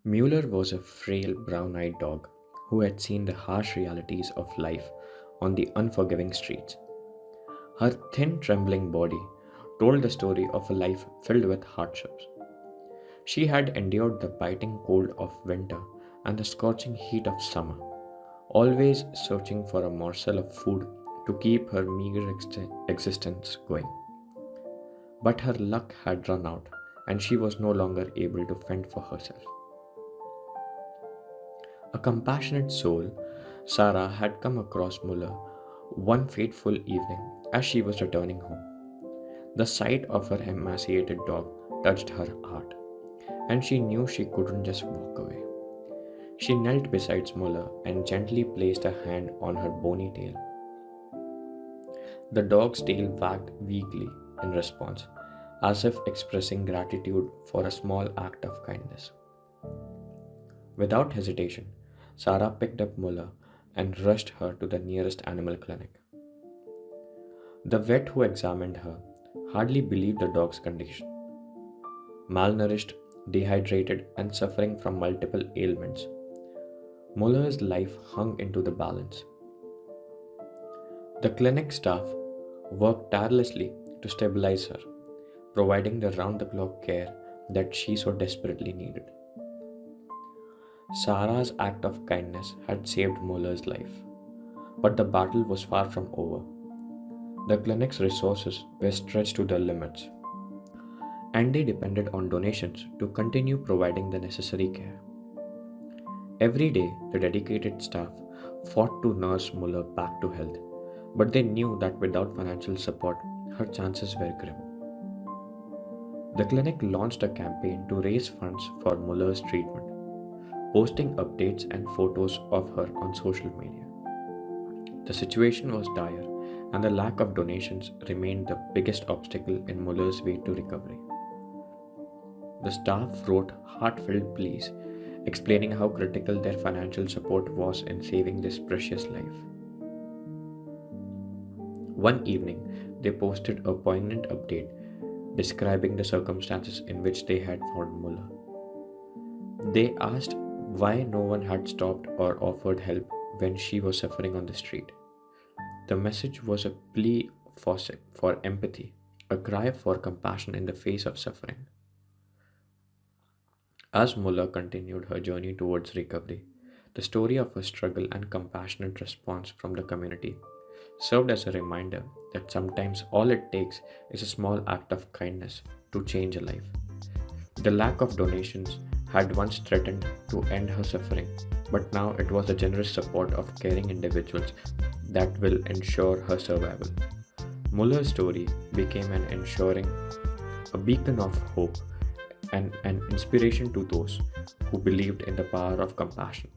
Mueller was a frail, brown eyed dog who had seen the harsh realities of life on the unforgiving streets. Her thin, trembling body told the story of a life filled with hardships. She had endured the biting cold of winter and the scorching heat of summer, always searching for a morsel of food to keep her meager existence going. But her luck had run out, and she was no longer able to fend for herself. A compassionate soul, Sarah had come across Muller one fateful evening as she was returning home. The sight of her emaciated dog touched her heart, and she knew she couldn't just walk away. She knelt beside Muller and gently placed a hand on her bony tail. The dog's tail wagged weakly in response, as if expressing gratitude for a small act of kindness. Without hesitation, Sarah picked up Muller and rushed her to the nearest animal clinic. The vet who examined her hardly believed the dog's condition. Malnourished, dehydrated, and suffering from multiple ailments, Muller's life hung into the balance. The clinic staff worked tirelessly to stabilize her, providing the round the clock care that she so desperately needed. Sarah's act of kindness had saved Muller's life, but the battle was far from over. The clinic's resources were stretched to their limits, and they depended on donations to continue providing the necessary care. Every day, the dedicated staff fought to nurse Muller back to health, but they knew that without financial support, her chances were grim. The clinic launched a campaign to raise funds for Muller's treatment, posting updates and photos of her on social media. The situation was dire, and the lack of donations remained the biggest obstacle in Muller's way to recovery. The staff wrote heartfelt pleas explaining how critical their financial support was in saving this precious life. One evening, they posted a poignant update describing the circumstances in which they had found Muller. They asked why no one had stopped or offered help when she was suffering on the street. The message was a plea for empathy, a cry for compassion in the face of suffering. As Muller continued her journey towards recovery, the story of her struggle and compassionate response from the community served as a reminder that sometimes all it takes is a small act of kindness to change a life. The lack of donations had once threatened to end her suffering, but now it was the generous support of caring individuals that will ensure her survival. Muller's story became a beacon of hope and an inspiration to those who believed in the power of compassion.